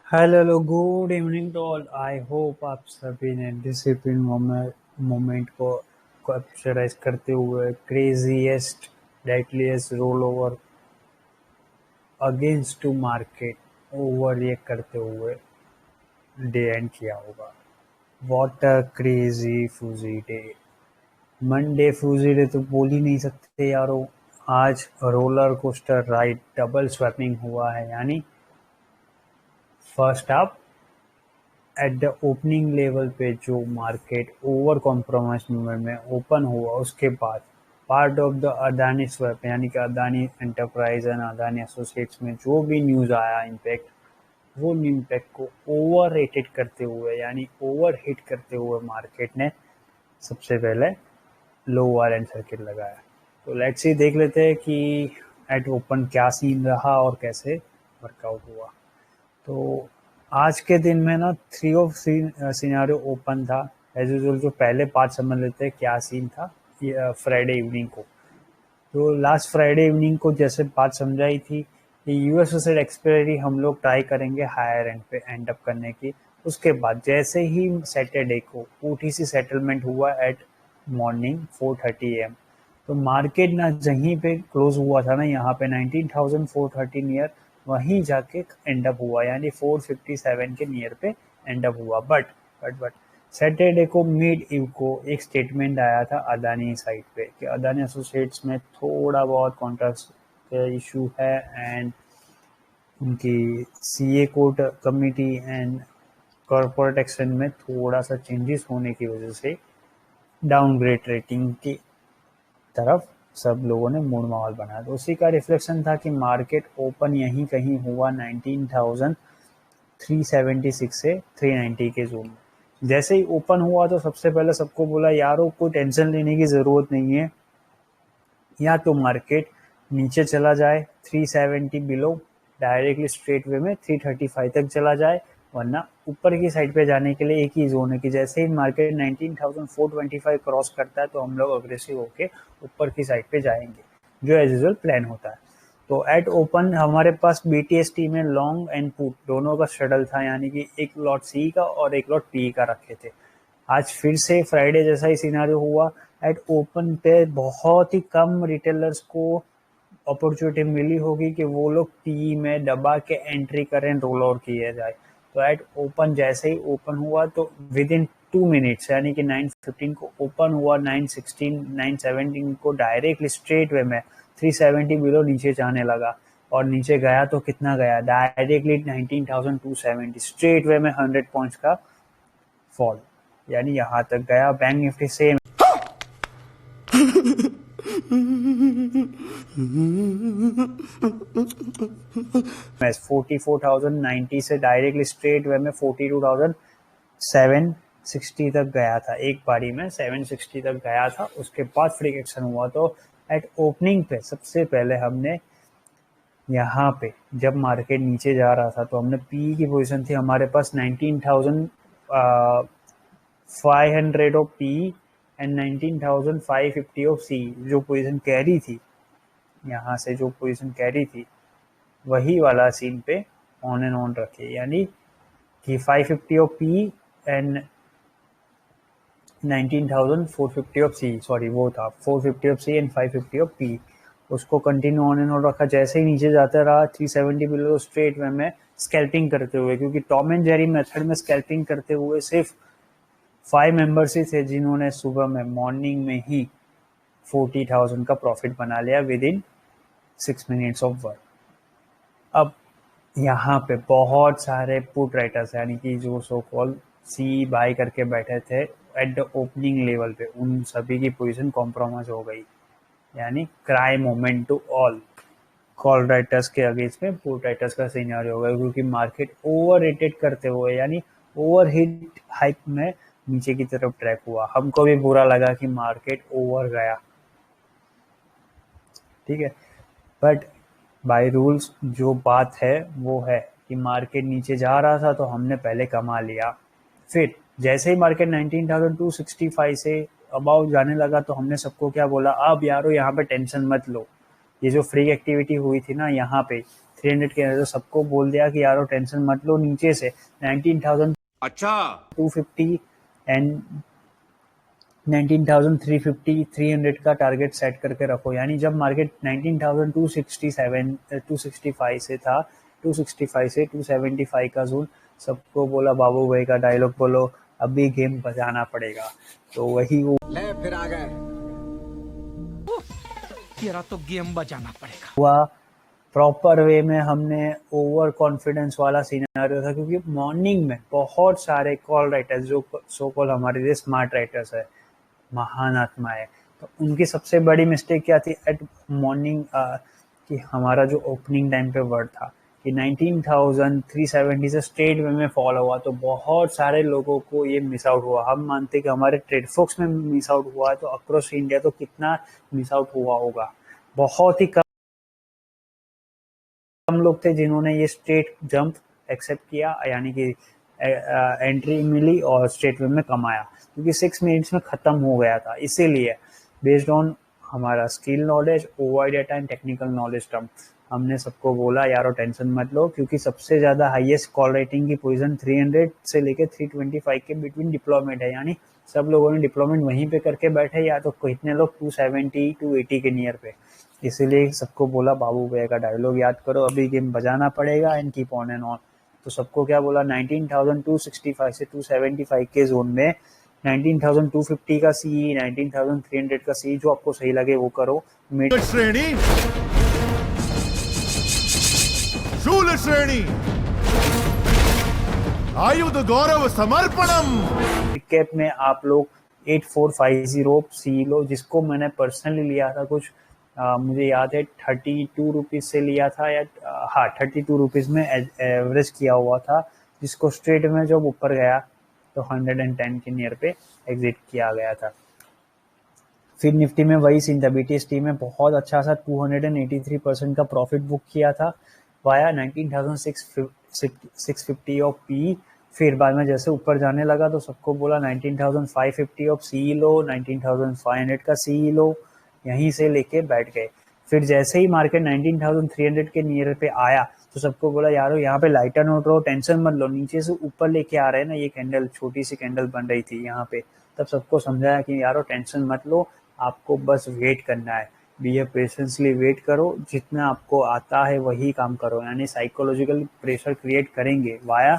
Hello good evening to all. I hope आप सभी ने डिसिप्लिन मोमेंट को कैप्चराइज करते हुए craziest deadliest roll over against to market over react करते हुए डे एंड किया होगा। What a crazy fuzzy day. Monday fuzzy day तो बोल ही नहीं सकते यारो। आज roller coaster ride double swapping हुआ है, यानी first half at the opening level पे जो मार्केट ओवर कॉम्प्रोमाइज मूवमेंट में ओपन हुआ, उसके बाद part of the Adani swap यानी कि Adani enterprise and Adani associates में जो भी न्यूज़ आया इम्पैक्ट, वो इम्पैक्ट को ओवर रेटेड करते हुए यानी ओवर हिट करते हुए मार्केट ने सबसे पहले लोअर एंड सर्किट लगाया। तो लेट्स सी देख लेते हैं कि एट ओपन क्या सीन रहा और कैसे वर्कआउट हुआ। तो आज के दिन में ना थ्री ऑफ सिनेरियो ओपन था एज यूजुअल। जो पहले पार्ट समझ लेते हैं क्या सीन था फ्राइडे इवनिंग को। तो लास्ट फ्राइडे इवनिंग को जैसे बात समझाई थी कि यूएस सेड एक्सपायरी हम लोग ट्राई करेंगे हायर एंड पे एंड अप करने की। उसके बाद जैसे ही सैटरडे को ओटीसी सेटलमेंट हुआ एट मॉर्निंग 4:30 AM, तो मार्केट ना जहीं पे क्लोज हुआ था ना, यहाँ पे 19,430 नियर, वहीं जाके एंड अप हुआ, यानी 457 के नियर पे एंड अप हुआ। बट सैटरडे को मिड इव को एक स्टेटमेंट आया था अदानी साइड पे कि अदानी एसोसिएट्स में थोड़ा बहुत कॉन्ट्रैक्ट का इशू है एंड उनकी CA court committee and corporate action में थोड़ा सा चेंजेस होने की वजह से डाउनग्रेड रेटिंग की तरफ सब लोगों ने मूड माहौल बनाया। तो उसी का रिफ्लेक्शन था कि मार्केट ओपन यहीं कहीं हुआ 19,376 से 390 के जोन में। जैसे ही ओपन हुआ तो सबसे पहले सबको बोला यारो कोई टेंशन लेने की ज़रूरत नहीं है, या तो मार्केट नीचे चला जाए 370 बिलो, डायरेक्टली स्ट्रेट वे में 335 तक चला जाए, वरना ऊपर की साइड पे जाने के लिए एक ही जोन है कि जैसे ही मार्केट 19,425 क्रॉस करता है तो हम लोग अग्रेसिव होके ऊपर की साइड पे जाएंगे, जो एज यूजुअल प्लान होता है। तो एट ओपन हमारे पास बीटीएसटी में लॉन्ग एंड पुट दोनों का शटल था, यानी कि एक लॉट सी का और एक लॉट पी का रखे थे। आज फिर से फ्राइडे जैसा ही सिनारियो हुआ। एट ओपन पे बहुत ही कम रिटेलर्स को अपॉर्चुनिटी मिली होगी कि वो लोग पी में दबा के एंट्री करें, रोल ओवर किया जाए। तो एट ओपन जैसे ही ओपन हुआ तो विद इन 2 मिनट्स यानी कि 9:15 को ओपन हुआ, 9:16 9:17 को डायरेक्टली स्ट्रेट वे में 370 बिलो नीचे जाने लगा। और नीचे गया तो कितना गया, डायरेक्टली 19,270 स्ट्रेट वे में 100 पॉइंट्स का फॉल, यानी यहाँ तक गया। बैंक निफ्टी सेम 44,090 से डायरेक्टली स्ट्रेट वे में 42,760 तक गया था। एक बारी में 760 तक गया था, उसके बाद फ्री एक्शन हुआ। तो एट ओपनिंग पे सबसे पहले हमने यहाँ पे जब मार्केट नीचे जा रहा था तो हमने पी की पोजीशन थी हमारे पास 19,500 ऑफ पी एंड 19,550 ऑफ सी। जो पोजीशन कैरी थी, यहाँ से जो पोजीशन कैरी थी वही वाला सीन पे ऑन एंड ऑन रखे, यानी कि 550 of P and 19,450 of C, sorry वो था 450 of C and 550 of P. उसको कंटिन्यू ऑन एंड ऑन रखा। जैसे ही नीचे जाता रहा 370 बिलो स्ट्रेट वे में स्कैल्पिंग करते हुए, क्योंकि टॉम एंड जेरी मेथड में स्कैल्पिंग करते हुए सिर्फ 5 मेंबर्स ही थे जिन्होंने सुबह में मॉर्निंग में ही 40,000 का प्रॉफिट बना लिया with in 6 minutes of work. अब यहाँ पे बहुत सारे पुट राइटर्स यानी कि जो सो कॉल सी बाय करके बैठे थे एट द ओपनिंग लेवल पे, उन सभी की पोजीशन कॉम्प्रोमाइज हो गई, यानी cry moment to all. Call writers के अगेंस्ट में पुट राइटर्स का सिनेरियो हो गया, क्योंकि मार्केट ओवर रेटेड करते हुए यानी ओवर हिट हाइप में नीचे की तरफ ट्रैक हुआ। हमको भी बुरा लगा कि मार्केट ओवर गया, ठीक है। बट बाय रूल्स जो बात है वो है कि मार्केट नीचे जा रहा था तो हमने पहले कमा लिया। फिर जैसे ही मार्केट 19,265 से अबाउ जाने लगा तो हमने सबको क्या बोला, अब यारो यहाँ पे टेंशन मत लो। ये जो फ्री एक्टिविटी हुई थी ना यहाँ पे 300 के, तो सबको बोल दिया कि यारो टेंशन मत लो, नीचे से 19,250 अच्छा एंड 19,350 300 का टारगेट सेट करके रखो। यानी जब मार्केट 19,267 265 से था, 265 से 275 का जोन, सबको बोला बाबू भाई का डायलॉग बोलो, अभी गेम बजाना पड़ेगा। तो वही ले फिर आ गए, तेरा तो गेम बजाना पड़ेगा। हुआ। प्रॉपर वे में हमने ओवर कॉन्फिडेंस वाला सिनेरियो था, क्योंकि मॉर्निंग में बहुत सारे कॉल राइटर्स, जो सो कॉल हमारे लिए स्मार्ट राइटर्स है, महान आत्मा है, तो उनकी सबसे बड़ी मिस्टेक क्या थी एट मॉर्निंग, कि हमारा जो ओपनिंग टाइम पे वर्ड था कि 19,370 से स्ट्रेट वे में फॉल हुआ, तो बहुत सारे लोगों को ये मिस आउट हुआ। हम मानते कि हमारे ट्रेड फोक्स में मिस आउट हुआ है, तो अक्रॉस इंडिया तो कितना मिस आउट हुआ होगा। बहुत ही कम लोग थे जिन्होंने ये स्ट्रेट जंप एक्सेप्ट किया, यानी कि एंट्री मिली और स्ट्रेट वे में कमाया, क्योंकि 6 मिनट्स में खत्म हो गया था। इसीलिए बेस्ड ऑन हमारा skill knowledge, over data and technical knowledge term, हमने सबको बोला यारो टेंशन मत लो, क्योंकि सबसे ज्यादा हाईएस्ट कॉल रेटिंग की पोजीशन 300 से लेके 325 के बिटवीन डिप्लॉयमेंट है। यानी सब लोगों ने डिप्लॉयमेंट वहीं पे करके बैठे, या तो कितने लोग 270 280 के नियर पे। इसीलिए सबको बोला बाबू भैया का डायलॉग याद करो, अभी गेम बजाना पड़ेगा and keep on and on. तो सबको क्या बोला, 19,265 से 275 के जोन में 19,250 का सी, 19,300 का सी, जो आपको सही लगे वो करो। श्रेणी शूल श्रेणी आयुध गौरव समर्पणम। कैप में आप लोग 8450 सी लो, जिसको मैंने पर्सनली लिया था कुछ मुझे याद है 32 रुपीज से लिया था, या हाँ 32 रुपीज में एवरेज किया हुआ था, जिसको स्ट्रेट में जब ऊपर गया तो 110 के नियर पे एग्जिट किया गया था। फिर निफ्टी में वही सीन था, BTST में बहुत अच्छा सा 283% का प्रॉफिट बुक किया था वाया 19,650 ऑफ पी। फिर बाद में जैसे ऊपर जाने लगा तो सबको बोला 19,550 ऑफ सी लो, 19,500 का सी लो, यहीं से लेके बैठ गए। फिर जैसे ही मार्केट 19,300 के नियर पे आया तो सबको बोला यारो यहाँ पे लाइटर नोट रहो, टेंशन मत लो, नीचे से ऊपर लेके आ रहे हैं ना, ये कैंडल छोटी सी कैंडल बन रही थी यहाँ पे। तब सबको समझाया कि यारो टेंशन मत लो, आपको बस वेट करना है, बी पेशेंसली वेट करो, जितना आपको आता है वही काम करो। यानी साइकोलॉजिकल प्रेशर क्रिएट करेंगे वाया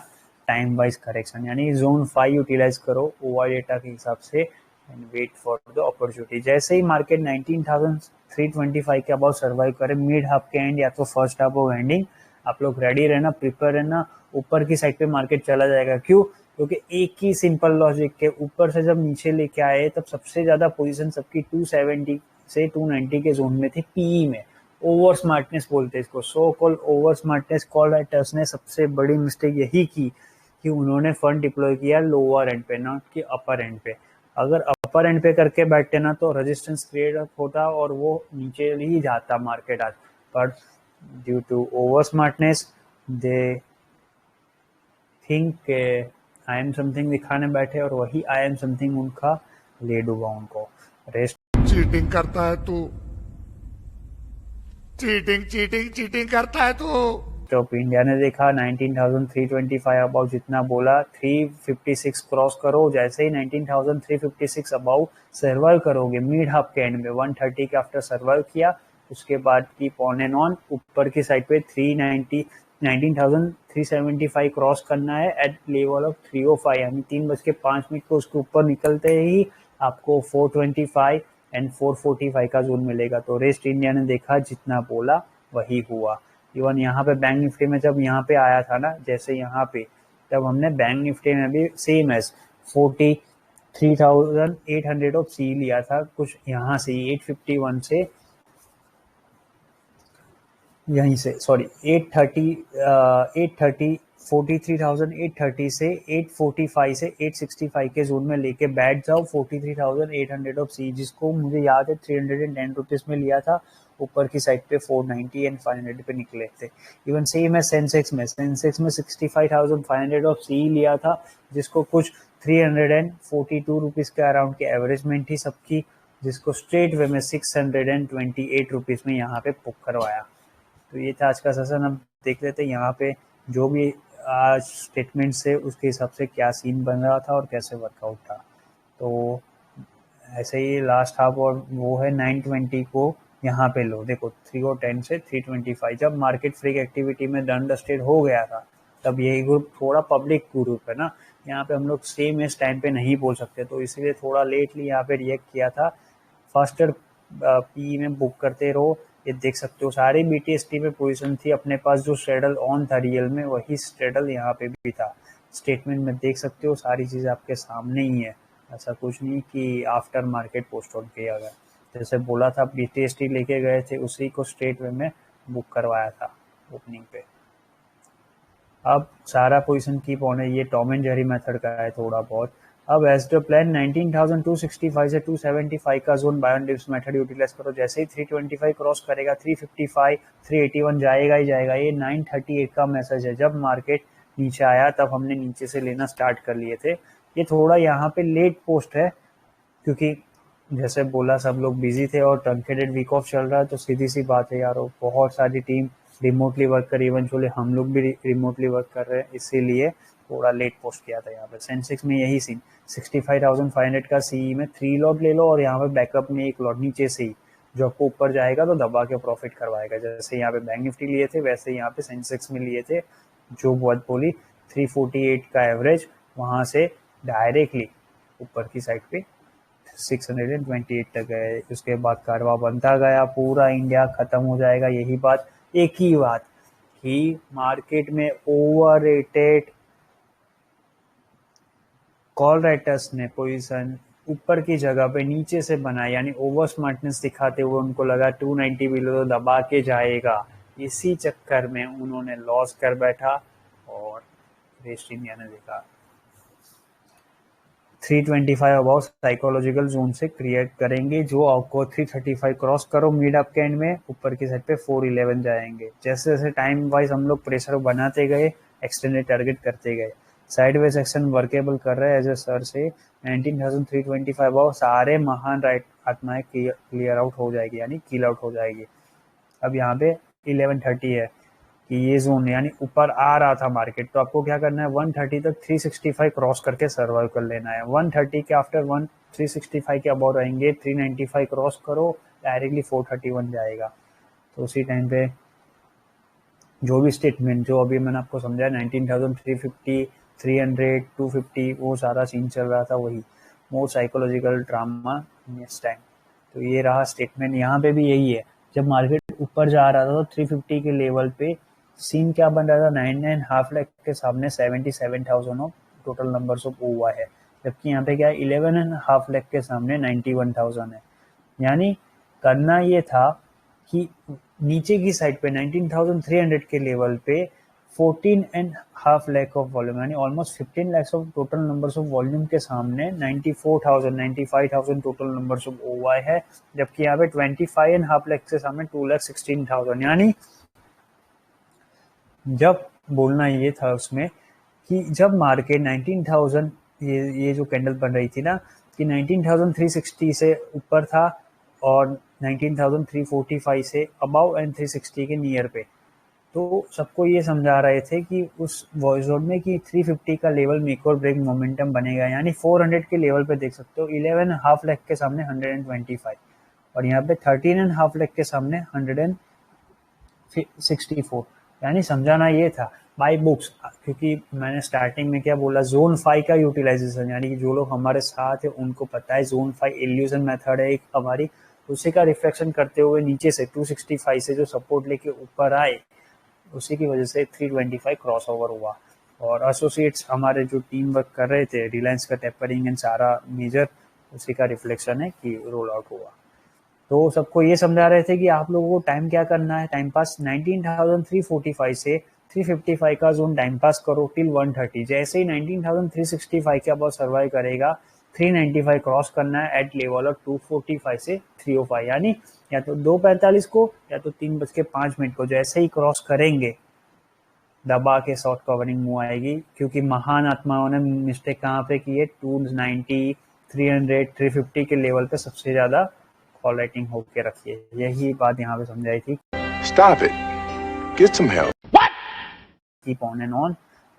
टाइम वाइज करेक्शन, यानी जोन 5 यूटिलाइज करो ओवर डेटा के हिसाब से and wait for the opportunity. जैसे ही मार्केट 19,325 के अबाउट सर्वाइव करे मिड हाफ के एंड या तो फर्स्ट हाफ ऑफ एंडिंग, आप लोग रेडी रहना, प्रिपेयर रहना, ऊपर की साइड पे मार्केट चला जाएगा। क्यों? क्योंकि एक ही सिंपल लॉजिक के ऊपर से जब नीचे लेके आए तब सबसे ज्यादा पोजीशन सबकी 270 से 290 के जोन में थी पीई में। ओवर स्मार्टनेस बोलते हैं इसको, so call over smartness. Call writers ने सबसे बड़ी मिस्टेक यही की कि उन्होंने फंड डिप्लॉय किया लोअर एंड पे, नॉट कि अपर एंड पे। अगर अपर एंड पे करके बैठते ना तो रेजिस्टेंस क्रिएट होता और वो नीचे ही जाता मार्केट आज। But due to over smartness they think I am something दिखाने बैठे, और वही आई एम समथिंग उनका ले डूबा उनको। रेस्ट चीटिंग करता है तू, चीटिंग चीटिंग चीटिंग करता है तू। ऑफ इंडिया ने देखा 19,325 अबाउट, जितना बोला 356 क्रॉस करो। जैसे ही 19,356 अबाउट सर्वाइव करोगे मिड हाफ के एंड में 130 के आफ्टर सर्वाइव किया, उसके बाद कीप ऑन एंड ऑन, ऊपर की साइड पे 390 19,375 क्रॉस करना है एट लेवल ऑफ 305, यानी 3:05 को उसके ऊपर निकलते ही आपको 425 एंड 445 का जोन मिलेगा। तो रेस्ट इंडिया ने देखा जितना बोला वही हुआ। इवन यहाँ पे बैंक निफ्टी में जब यहाँ पे आया था ना, जैसे यहाँ पे, तब हमने बैंक निफ्टी में भी सेम एज 43,800 ऑफ सी लिया था, कुछ यहाँ से 851 से, यहीं से सॉरी 830 43,830 से 845 से 865 के जोन में लेके बैठ जाओ 43,800 ऑफ सी, जिसको मुझे याद है 310 रुपीज में लिया था, ऊपर की साइड पे 490 एंड 500 पे निकले थे। इवन सेम है सेंसेक्स में 65,500 ऑफ सी लिया था, जिसको कुछ 342 रुपीज के अराउंड के एवरेजमेंट थी सबकी, जिसको स्ट्रेट वे में 628 रुपीज में यहाँ पे बुक करवाया। तो ये था आज का सेशन। अब देख लेते हैं यहाँ पे जो भी आज स्टेटमेंट से उसके हिसाब से क्या सीन बन रहा था और कैसे वर्कआउट था। तो ऐसे ही लास्ट हाफ और वो है 920 को यहाँ पे लो, देखो 3 और 10 से 325 जब मार्केट फ्रीक एक्टिविटी में डन डस्टेड हो गया था तब यही ग्रुप थोड़ा पब्लिक ग्रुप है ना, यहाँ पे हम लोग सेम इस टाइम पे नहीं बोल सकते, तो इसलिए थोड़ा लेटली यहाँ पे रिएक्ट किया था। फास्टर पी में बुक करते रहो, ये देख सकते हो सारी BTST पे पोजीशन थी अपने पास, जो स्ट्रेडल ऑन था रियल में वही स्ट्रेडल यहाँ पे भी था। स्टेटमेंट में देख सकते हो सारी चीज़ें आपके सामने ही है, ऐसा कुछ नहीं कि आफ्टर मार्केट पोस्ट ऑन किया गया। जैसे बोला था BTST लेके गए थे उसी को स्ट्रेट वे में बुक करवाया था ओपनिंग पे। अब सारा पोजीशन कीप ऑन है, ये टॉम एंड जेरी मेथड का है थोड़ा बहुत। अब एज द प्लान 19,265 से 275 का zone buy on dips method utilise करो, जैसे ही 325 क्रॉस करेगा 355 381 जाएगा ही जाएगा। ये 938 का मैसेज है, जब मार्केट नीचे आया तब हमने नीचे से लेना स्टार्ट कर लिए थे। ये थोड़ा यहाँ पे लेट पोस्ट है क्योंकि जैसे बोला सब लोग बिजी थे और ट्रंकेटेड वीक ऑफ चल रहा है, तो सीधी सी बात है यार, बहुत सारी टीम रिमोटली वर्क कर, इवेंचुअली हम लोग भी रिमोटली वर्क कर रहे हैं, इसीलिए थोड़ा लेट पोस्ट किया था यहाँ पे। सेंसेक्स में यही सीन 65,500 का सीई में 3 लॉट ले लो और यहाँ पे बैकअप में 1 लॉट नीचे से ही, जो आपको ऊपर जाएगा तो दबा के प्रॉफिट करवाएगा। जैसे यहाँ पे बैंक निफ्टी लिए थे वैसे यहाँ पे सेंसेक्स में लिए थे, जो बहुत बोली 348 का एवरेज, वहां से डायरेक्टली ऊपर की साइड पे 628 तक गए। उसके बाद कारवा बनता गया, पूरा इंडिया खत्म हो जाएगा। यही बात, एक ही बात कि मार्केट में ओवररेटेड कॉल राइटर्स ने पोजीशन ऊपर की जगह पे नीचे से बनाया, यानी ओवर स्मार्टनेस दिखाते हुए उनको लगा 290 बिलो तो दबा के जाएगा, इसी चक्कर में उन्होंने लॉस कर बैठा और वेस्ट इंडिया ने देखा 325 अबाउट साइकोलॉजिकल जोन से क्रिएट करेंगे, जो आपको 335 क्रॉस करो मिड अप के एंड में ऊपर की साइड पे 411 जाएंगे। जैसे जैसे टाइम वाइज हम लोग प्रेशर बनाते गए, एक्सटेंडेड टारगेट करते गए, साइडवेज एक्शन वर्केबल कर रहे हैं एज ए सर से 19,325 अबाउट सारे महान राइट आत्माएं क्लियर आउट हो जाएगी, यानी किल आउट हो जाएगी। अब यहाँ पे 1130 है कि ये जोन यानी ऊपर आ रहा था मार्केट, तो आपको क्या करना है 130 तक 365 क्रॉस करके सर्वाइव कर लेना है। 130 के आफ्टर 365 के अबाउट रहेंगे, 395 क्रॉस करो डायरेक्टली 431 जाएगा। तो उसी टाइम पे जो भी स्टेटमेंट जो अभी मैंने आपको समझाया 19,350 300 250 वो सारा सीन चल रहा था, वही मोर साइकोलॉजिकल ड्रामा नेक्स्ट टाइम। तो ये रहा स्टेटमेंट, यहाँ पे भी यही है, जब मार्केट ऊपर जा रहा था तो 350 के लेवल पे सीन क्या बन रहा था, 9.5 लाख के सामने 77,000 ऑफ टोटल नंबर्स ऑफ ओवा है, जबकि यहाँ पे क्या है 11.5 लाख के सामने 91,000 है। यानी करना ये था कि नीचे की साइड पे 19,300 के लेवल पे 14.5 लाख ऑफ वॉल्यूम, यानी almost 15 lakh of total numbers of volume के सामने 94,000 95,000 टोटल नंबर्स ऑफ ओवाई है, जबकि यहाँ पे 25.5 लाख के सामने 2,16,000। यानी जब बोलना ये था उसमें कि जब मार्केट 19,000 ये जो कैंडल बन रही थी ना कि 19,360 से ऊपर था और 19,345 से अबाउ एंड 360 के नियर पे, तो सबको ये समझा रहे थे कि उस वॉइस जोन में कि 350 का लेवल मेक और ब्रेक मोमेंटम बनेगा, यानी 400 के लेवल पे देख सकते हो 11.5 लाख के सामने 125 और यहाँ पे 13.5 लाख के सामने 164। यानी समझाना ये था बाय बुक्स, क्योंकि मैंने स्टार्टिंग में क्या बोला, जोन 5 का यूटिलाइजेशन, यानी कि जो लोग हमारे साथ है उनको पता है जोन 5 इल्यूजन मेथड है एक हमारी, उसी का रिफ्लेक्शन करते हुए नीचे से 265 से जो सपोर्ट लेके ऊपर आए, उसी की वजह से 325 क्रॉस ओवर हुआ। और एसोसिएट्स हमारे जो टीम वर्क कर रहे थे, रिलायंस का टेपरिंग एंड सारा मेजर, उसी का रिफ्लेक्शन है कि रोल आउट हुआ। तो सबको ये समझा रहे थे कि आप लोगों को टाइम क्या करना है, टाइम पास 19,345 से 355 का जोन टाइम पास करो टिल 130, जैसे ही 19,365 के अब सर्वाइव करेगा 395 क्रॉस करना है एट लेवल ऑफ 245 से 305, यानी या तो 2:45 को या तो 3:05 को जैसे ही क्रॉस करेंगे दबा के शॉर्ट कवरिंग मूव आएगी, क्योंकि महान आत्माओं ने मिस्टेक कहाँ पे की है, 290 300 350 के लेवल पे सबसे ज्यादा कॉल राइटिंग होके रखी है। यही बात यहाँ पे समझाई थी। Stop it. Get some help. What? Keep on and on,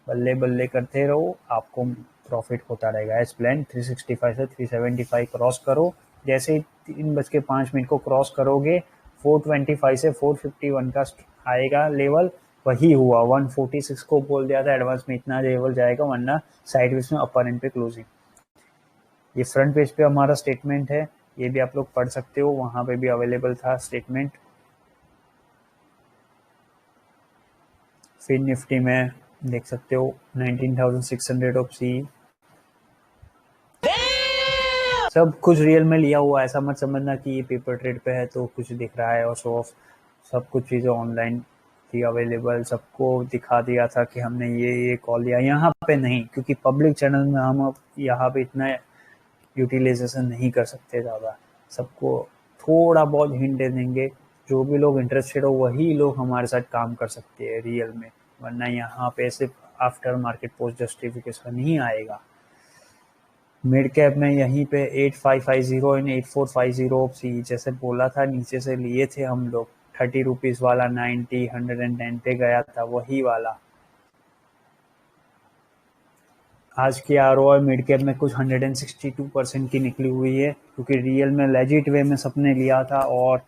बल्ले बल्ले करते रहो, आपको प्रॉफिट होता रहेगा एज प्लान। 365 से 375 क्रॉस करो, जैसे ही 3:05 को क्रॉस करोगे 425 से 451 का आएगा लेवल, वही हुआ। 146 को बोल दिया था एडवांस में इतना लेवल जाएगा, वरना साइडवेज में अपर एंड पे क्लोजिंग। ये फ्रंट पेज पे हमारा स्टेटमेंट है, ये भी आप लोग पढ़ सकते हो, वहां पे भी अवेलेबल था स्टेटमेंट। फिर निफ्टी में देख सकते हो 19,600 ऑफ सी, सब कुछ रियल में लिया हुआ। ऐसा मत समझना कि ये पेपर ट्रेड पे है तो कुछ दिख रहा है और सो ऑफ। सब कुछ चीज़ें ऑनलाइन थी अवेलेबल, सबको दिखा दिया था कि हमने ये कॉल लिया। यहाँ पे नहीं, क्योंकि पब्लिक चैनल में हम अब यहाँ पे इतना यूटिलाइजेशन नहीं कर सकते ज़्यादा, सबको थोड़ा बहुत हिंट दे देंगे। जो भी लोग इंटरेस्टेड हो वही लोग हमारे साथ काम कर सकते हैं रियल में, वरना यहाँ पे सिर्फ आफ्टर मार्केट पोस्ट जस्टिफिकेशन ही आएगा। मिड कैप में यहीं पे 8550 एंड 8450 ऑफ सी, जैसे बोला था नीचे से लिए थे हम लोग। 30 रुपीज वाला 90 110 पे गया था, वही वाला। आज की आरओआई मिड कैप में कुछ 162% की निकली हुई है, क्योंकि रियल में लेजिट वे में सबने लिया था और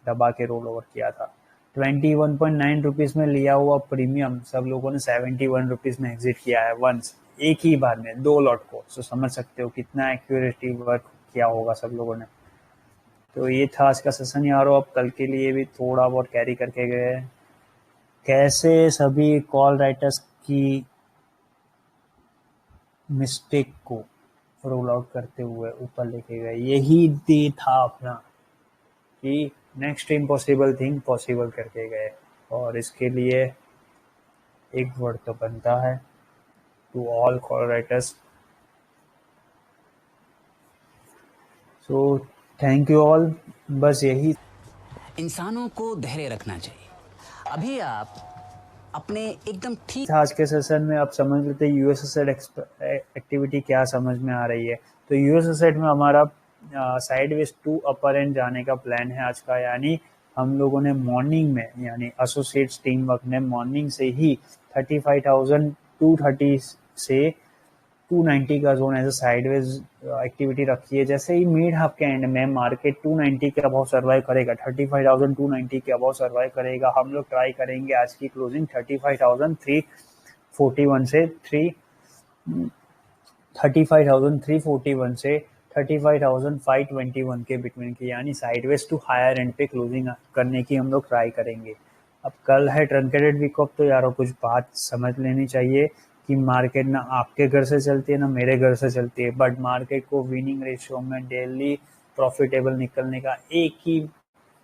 दबा के रोल ओवर किया था। 21.9 रुपीज में लिया हुआ प्रीमियम सब लोगों ने 71 रुपीज में एग्जिट किया है वंस, एक ही बार में 2 लॉट को। तो समझ सकते हो कितना एक्यूरेटली वर्क किया होगा सब लोगों ने। तो ये था आज का सेशन यार। अब कल के लिए भी थोड़ा बहुत कैरी करके गए, कैसे सभी कॉल राइटर्स की मिस्टेक को रोल आउट करते हुए ऊपर लेके गए। यही डे था अपना कि नेक्स्ट इम्पॉसिबल थिंग पॉसिबल करके गए, और इसके लिए एक वर्ड तो बनता है to all call writers. So thank you all. बस यही, इंसानों को धैर्य रखना चाहिए। अभी आप अपने एकदम ठीक आज के सेशन में आप समझ लेते यूएस एसेट एक्टिविटी क्या समझ में आ रही है। तो यूएस एसेट में हमारा साइडवेज टू अपर एंड जाने का प्लान है आज का, यानी हम लोगों ने मॉर्निंग में, यानी एसोसिएट्स टीम वर्क ने मॉर्निंग से ही 35,230 से 290 का जोन एज साइडवेज एक्टिविटी रखी है। जैसे ही मिड हाफ के एंड में मार्केट 290 के अबाव सर्वाइव करेगा, 35,290 के अबाव सर्वाइव करेगा, हम लोग ट्राई करेंगे आज की क्लोजिंग 35,341 से 35,341 से 35,521 के बिटवीन की, यानी साइडवेज टू हायर एंड पे क्लोजिंग करने की हम लोग ट्राई करेंगे। अब कल है ट्रंकेटेड वीक ऑफ, तो यारों कुछ बात समझ लेनी चाहिए कि मार्केट ना आपके घर से चलती है ना मेरे घर से चलती है, बट मार्केट को विनिंग रेशियो में डेली प्रॉफिटेबल निकलने का एक ही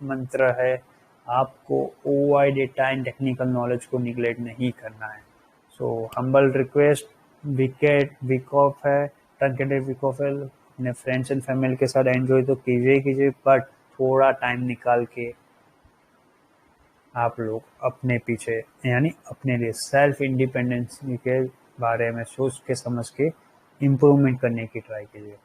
मंत्र है, आपको OI data and technical knowledge को निगलेक्ट नहीं करना है। So humble request, week off है, ट्रंकेटेड वीक ऑफ है, अपने फ्रेंड्स एंड फैमिली के साथ एंजॉय तो कीजिए, बट थोड़ा टाइम निकाल के आप लोग अपने पीछे, यानी अपने लिए सेल्फ इंडिपेंडेंस के बारे में सोच के समझ के इम्प्रूवमेंट करने की ट्राई कीजिए।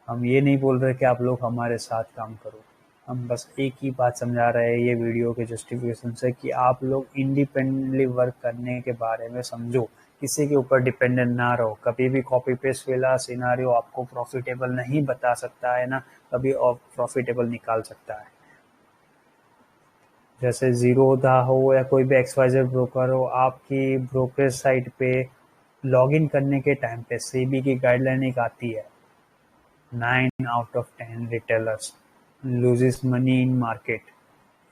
हम ये नहीं बोल रहे कि आप लोग हमारे साथ काम करो, हम बस एक ही बात समझा रहे हैं ये वीडियो के जस्टिफिकेशन से कि आप लोग इंडिपेंडेंटली वर्क करने के बारे में समझो, किसी के ऊपर डिपेंडेंट ना रहो। कभी भी कॉपी पेस्ट वाला सिनारियो आपको प्रॉफिटेबल नहीं बता सकता है ना कभी प्रॉफिटेबल निकाल सकता है। जैसे जीरोधा हो या कोई भी एक्सवाइजर ब्रोकर हो, आपकी ब्रोकरेज साइट पे लॉगिन करने के टाइम पे सेबी की गाइडलाइन एक आती है, 9 out of 10 retailers loses money in market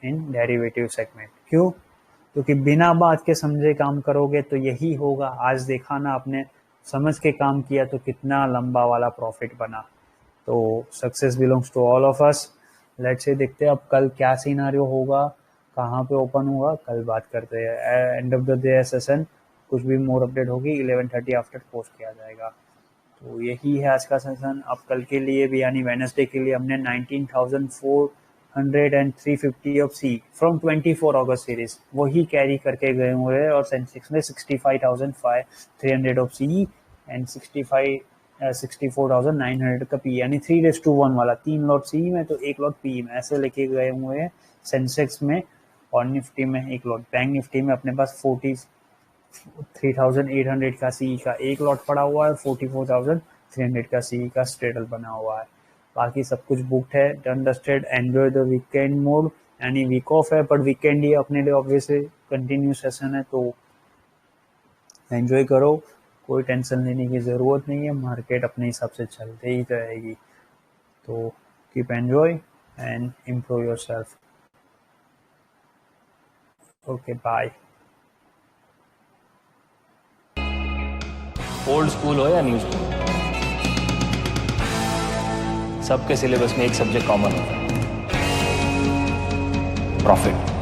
in derivative segment. क्यों? क्योंकि बिना बात के समझे काम करोगे तो यही होगा। आज देखा ना आपने, समझ के काम किया तो कितना लंबा वाला प्रॉफिट बना। तो success belongs to all of us. Let's से देखते हैं अब कल क्या सिनारियो होगा, कहाँ पे ओपन होगा, कल बात करते हैं। End of the day session कुछ भी मोर अपडेट होगी 11:30 आफ्टर पोस्ट किया जाएगा। तो यही है आज का सेशन। अब कल के लिए भी, यानी वेडनेसडे के लिए, हमने 19,400 एंड 350 ऑफ सी फ्रॉम 24 अगस्त सीरीज वही कैरी करके गए हुए हैं, और सेंसेक्स में 65,300 ऑफ सी एंड 64,900 का पी, यानी 3:1 वाला, 3 लॉट सी में तो 1 लॉट पी में, ऐसे लेके गए हुए हैं सेंसेक्स में। और निफ्टी में 1 लॉट, बैंक निफ्टी में अपने पास 3800 का सीई का एक लॉट पड़ा हुआ है, 44,300 का सीई का स्ट्रेडल बना हुआ है। बाकी सब कुछ बुकड है, done dusted. Enjoy the weekend mode, यानी वीक ऑफ है पर वीकेंड ही अपने लिए ऑब्वियसली कंटिन्यू सेशन है, तो एंजॉय करो, कोई टेंशन लेने की ज़रूरत नहीं है, मार्केट अपने हिसाब से चलते ही रहेगी। तो keep enjoy and improve yourself. Okay, bye. Old school हो या न्यू स्कूल, सबके सिलेबस में एक सब्जेक्ट कॉमन होता है, प्रॉफिट।